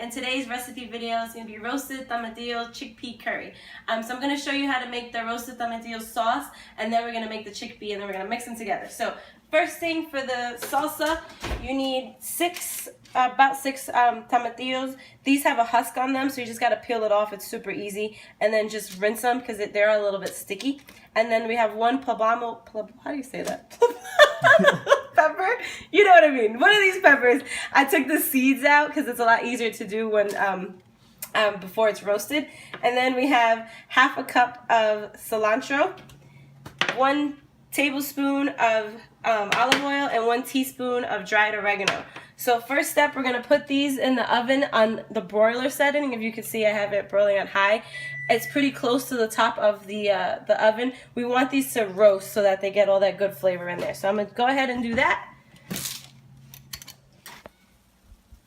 and today's recipe video is going to be roasted tomatillo chickpea curry. So I'm going to show you how to make the roasted tomatillo sauce, and then we're going to make the chickpea, and then we're going to mix them together. So first thing for the salsa, you need about six tomatillos. These have a husk on them, so you just got to peel it off. It's super easy, and then just rinse them because they're a little bit sticky. And then we have one how do you say that? Pepper? You know what I mean. One of these peppers, I took the seeds out because it's a lot easier to do when before it's roasted. And then we have half a cup of cilantro, 1 tablespoon of olive oil, and 1 teaspoon of dried oregano. So first step, we're going to put these in the oven on the broiler setting. If you can see, I have it broiling on high. It's pretty close to the top of the oven. We want these to roast so that they get all that good flavor in there. So I'm going to go ahead and do that.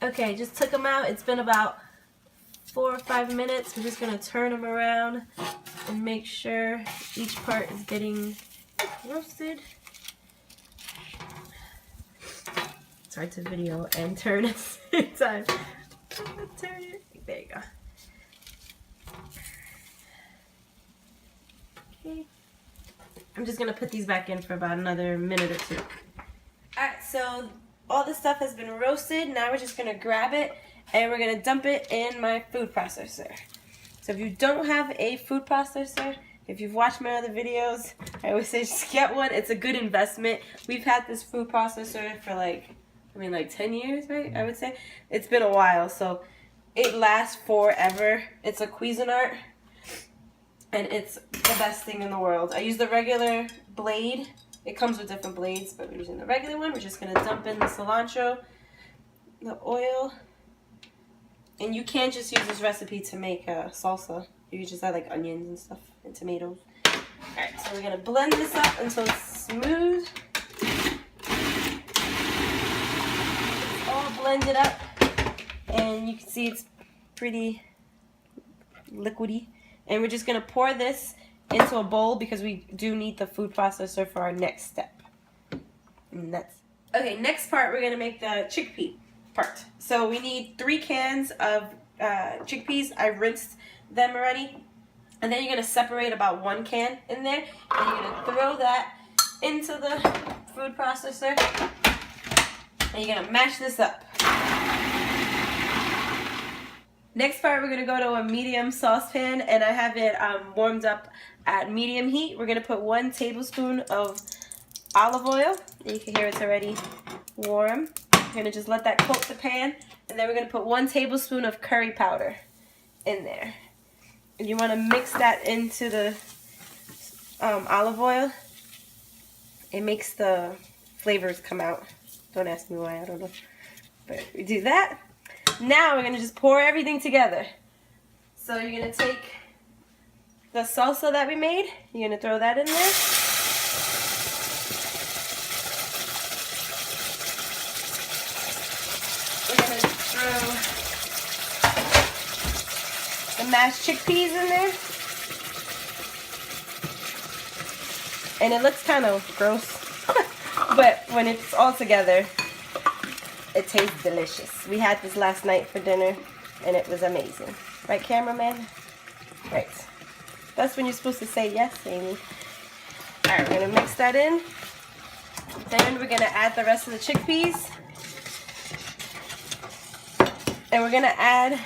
Okay, just took them out. It's been about 4 or 5 minutes. We're just going to turn them around and make sure each part is getting roasted. It's hard to video and turn at the same time. Turn it. There you go. Okay. I'm just going to put these back in for about another minute or 2. Alright, so all the stuff has been roasted. Now we're just going to grab it and we're going to dump it in my food processor. So if you don't have a food processor, if you've watched my other videos, I always say just get one. It's a good investment. We've had this food processor for like 10 years, right? I would say. It's been a while, so it lasts forever. It's a Cuisinart, and it's the best thing in the world. I use the regular blade. It comes with different blades, but we're using the regular one. We're just going to dump in the cilantro, the oil, and you can't just use this recipe to make salsa. You can just add like onions and stuff and tomatoes. Alright, so we're going to blend this up until it's smooth. Blend it up, and you can see it's pretty liquidy, and we're just going to pour this into a bowl because we do need the food processor for our next step. And that's okay. Next part, we're going to make the chickpea part. So we need 3 cans of chickpeas. I rinsed them already, and then you're going to separate about 1 can in there, and you're going to throw that into the food processor, and you're going to mash this up. Next part, we're going to go to a medium saucepan, and I have it warmed up at medium heat. We're going to put 1 tablespoon of olive oil. You can hear it's already warm. We're going to just let that coat the pan, and then we're going to put 1 tablespoon of curry powder in there. And you want to mix that into the olive oil. It makes the flavors come out. Don't ask me why, I don't know. But we do that. Now we're going to just pour everything together. So you're going to take the salsa that we made. You're going to throw that in there. We're going to throw the mashed chickpeas in there. And it looks kind of gross. But when it's all together, it tastes delicious. We had this last night for dinner, and it was amazing. Right, cameraman? Right. That's when you're supposed to say yes, Amy. Alright, we're going to mix that in. Then we're going to add the rest of the chickpeas. And we're going to add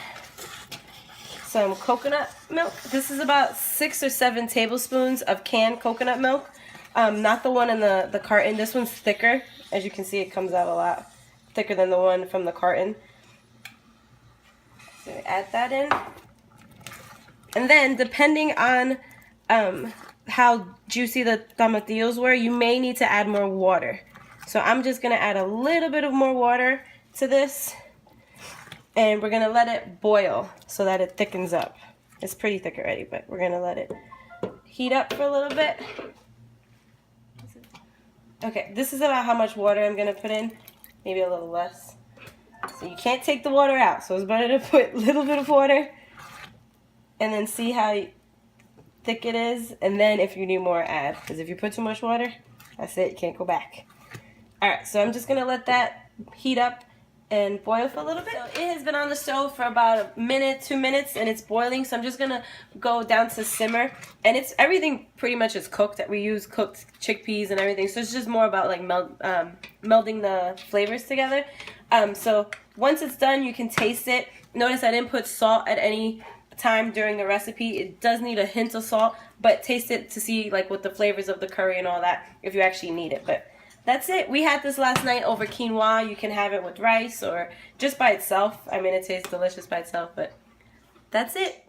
some coconut milk. This is about 6 or 7 tablespoons of canned coconut milk. Not the one in the carton. This one's thicker. As you can see, it comes out a lot thicker than the one from the carton. So add that in. And then, depending on how juicy the tomatillos were, you may need to add more water. So I'm just going to add a little bit of more water to this. And we're going to let it boil so that it thickens up. It's pretty thick already, but we're going to let it heat up for a little bit. Okay, this is about how much water I'm going to put in. Maybe a little less. So you can't take the water out. So it's better to put a little bit of water and then see how thick it is. And then if you need more, add. Because if you put too much water, that's it. You can't go back. Alright, so I'm just going to let that heat up and boil for a little bit. So it has been on the stove for about a minute, 2 minutes, and it's boiling. So I'm just gonna go down to simmer, and it's everything pretty much is cooked. We use cooked chickpeas and everything, so it's just more about like melding the flavors together. So once it's done, you can taste it. Notice I didn't put salt at any time during the recipe. It does need a hint of salt, but taste it to see like what the flavors of the curry and all that, if you actually need it. But that's it. We had this last night over quinoa. You can have it with rice or just by itself. I mean, it tastes delicious by itself, but that's it.